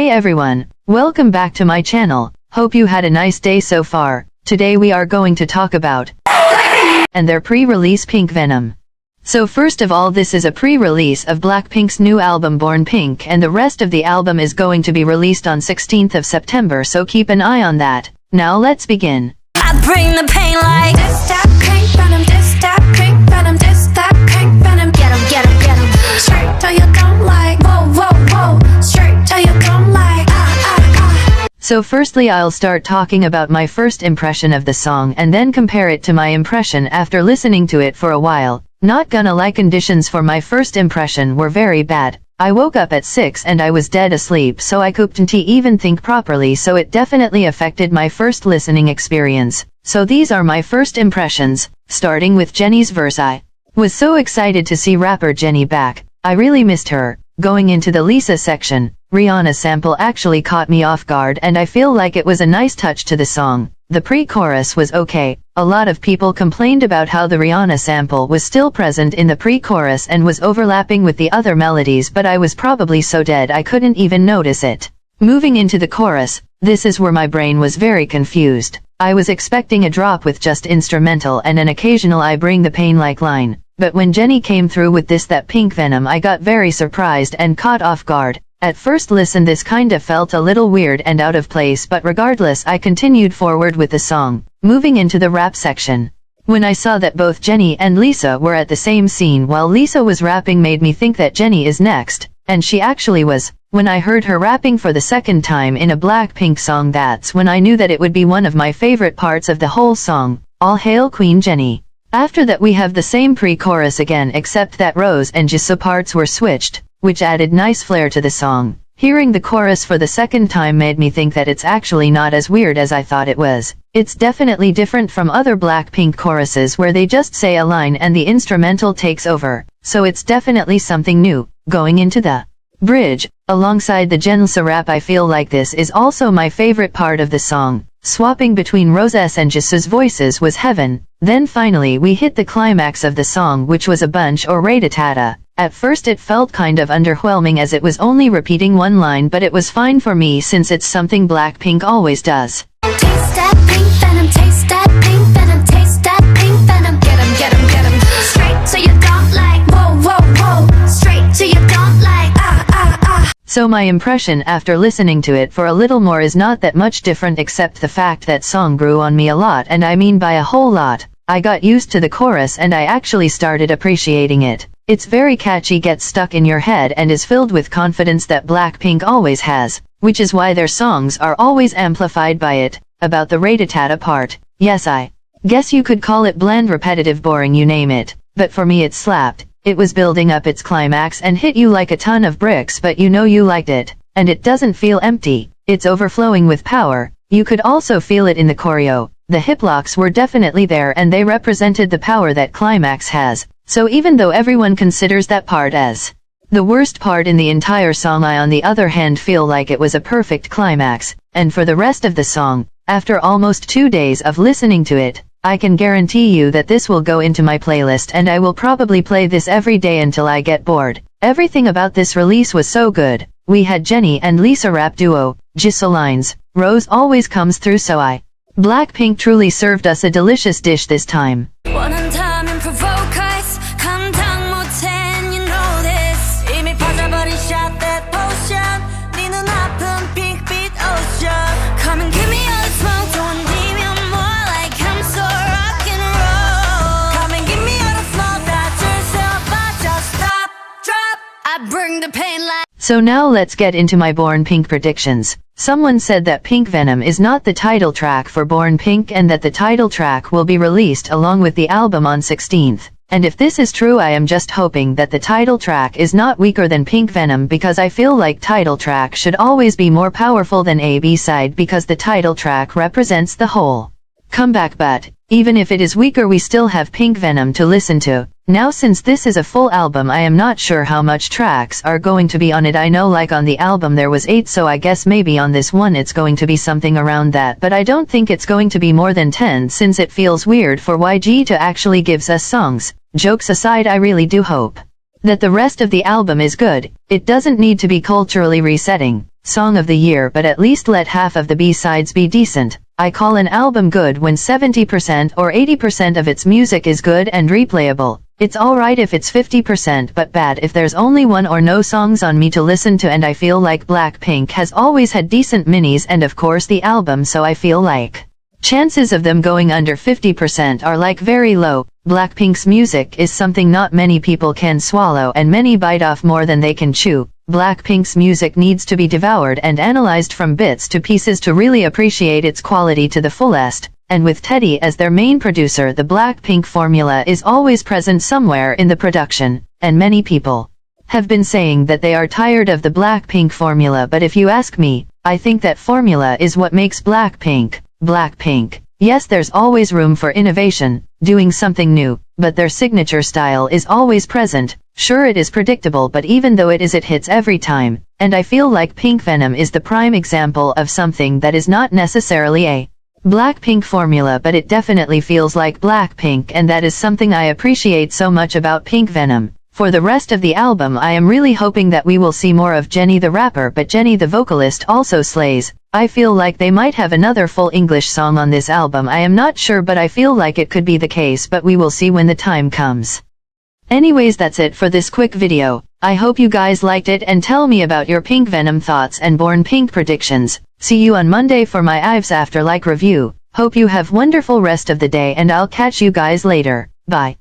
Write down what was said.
Hey everyone, welcome back to my channel. Hope you had a nice day so far. Today we are going to talk about and their pre-release Pink Venom. So first of all, this is a pre-release of Blackpink's new album Born Pink, and the rest of the album is going to be released on 16th of September, so keep an eye on that. Now let's begin. I bring the pain like this that pink venom, this that pink venom, this that pink venom. Get 'em, get 'em, get 'em. Straight till you don't like. Whoa, whoa, whoa. Straight till you don't like. So firstly, I'll start talking about my first impression of the song and then compare it to my impression after listening to it for a while. Not gonna lie, conditions for my first impression were very bad. I woke up at 6 and I was dead asleep, so I couldn't even think properly, so it definitely affected my first listening experience. So these are my first impressions, starting with Jennie's verse. I was so excited to see rapper Jennie back. I really missed her. Going into the Lisa section, Rihanna sample actually caught me off guard, and I feel like it was a nice touch to the song. The pre-chorus was okay. A lot of people complained about how the Rihanna sample was still present in the pre-chorus and was overlapping with the other melodies, but I was probably so dead I couldn't even notice it. Moving into the chorus, this is where my brain was very confused. I was expecting a drop with just instrumental and an occasional I bring the pain like line. But when Jennie came through with this that Pink Venom, I got very surprised and caught off guard. At first listen this kinda felt a little weird and out of place, but regardless I continued forward with the song. Moving into the rap section. When I saw that both Jennie and Lisa were at the same scene while Lisa was rapping, made me think that Jennie is next, and she actually was. When I heard her rapping for the second time in a Blackpink song, that's when I knew that it would be one of my favorite parts of the whole song. All hail Queen Jennie. After that we have the same pre-chorus again, except that Rose and Jessi parts were switched, which added nice flair to the song. Hearing the chorus for the second time made me think that it's actually not as weird as I thought it was. It's definitely different from other Blackpink choruses where they just say a line and the instrumental takes over, so it's definitely something new. Going into the bridge, alongside the Jennie rap, I feel like this is also my favorite part of the song. Swapping between Rose's and Jessi's voices was heaven. Then finally we hit the climax of the song, which was a bunch or ratatata. At first it felt kind of underwhelming as it was only repeating one line, but it was fine for me since it's something Blackpink always does. Taste that pink venom, taste that pink venom, taste that pink venom. Get 'em, get 'em, get 'em. Straight till you don't like. Whoa, whoa, whoa. Straight till you don't like. So my impression after listening to it for a little more is not that much different, except the fact that song grew on me a lot, and I mean by a whole lot. I got used to the chorus and I actually started appreciating it. It's very catchy, gets stuck in your head, and is filled with confidence that Blackpink always has, which is why their songs are always amplified by it. About the ratatata part, yes, I guess you could call it bland, repetitive, boring, you name it, but for me it slapped. It was building up its climax and hit you like a ton of bricks, but you know you liked it, and it doesn't feel empty. It's overflowing with power. You could also feel it in the choreo. The hip locks were definitely there and they represented the power that climax has. So even though everyone considers that part as the worst part in the entire song, I on the other hand feel like it was a perfect climax. And for the rest of the song, after almost 2 days of listening to it, I can guarantee you that this will go into my playlist and I will probably play this every day until I get bored. Everything about this release was so good. We had Jennie and Lisa rap duo, Jessi lines, Rose always comes through, so Blackpink truly served us a delicious dish this time. So now let's get into my Born Pink predictions. Someone said that Pink Venom is not the title track for Born Pink and that the title track will be released along with the album on 16th. And if this is true, I am just hoping that the title track is not weaker than Pink Venom, because I feel like title track should always be more powerful than a B-side, because the title track represents the whole comeback. But even if it is weaker, we still have Pink Venom to listen to. Now since this is a full album, I am not sure how much tracks are going to be on it. I know like on the album there was 8, so I guess maybe on this one it's going to be something around that, but I don't think it's going to be more than 10 since it feels weird for YG to actually gives us songs. Jokes aside, I really do hope that the rest of the album is good. It doesn't need to be culturally resetting. song of the year, but at least let half of the B-sides be decent. I call an album good when 70% or 80% of its music is good and replayable. It's alright if it's 50% but bad if there's only one or no songs on me to listen to, and I feel like Blackpink has always had decent minis and of course the album, so I feel like chances of them going under 50% are like very low. Blackpink's music is something not many people can swallow and many bite off more than they can chew. Blackpink's music needs to be devoured and analyzed from bits to pieces to really appreciate its quality to the fullest. And with Teddy as their main producer, the Blackpink formula is always present somewhere in the production, and many people have been saying that they are tired of the Blackpink formula, but if you ask me, I think that formula is what makes Blackpink, Blackpink. Yes, there's always room for innovation, doing something new, but their signature style is always present. Sure, it is predictable, but even though it hits every time, and I feel like Pink Venom is the prime example of something that is not necessarily a Blackpink formula, but it definitely feels like Blackpink, and that is something I appreciate so much about Pink Venom. For the rest of the album, I am really hoping that we will see more of Jennie the rapper, but Jennie the vocalist also slays. I feel like they might have another full English song on this album. I am not sure, but I feel like it could be the case, but we will see when the time comes. Anyways, that's it for this quick video. I hope you guys liked it, and tell me about your Pink Venom thoughts and Born Pink predictions. See you on Monday for my IVE's After Like review. Hope you have wonderful rest of the day, and I'll catch you guys later. Bye.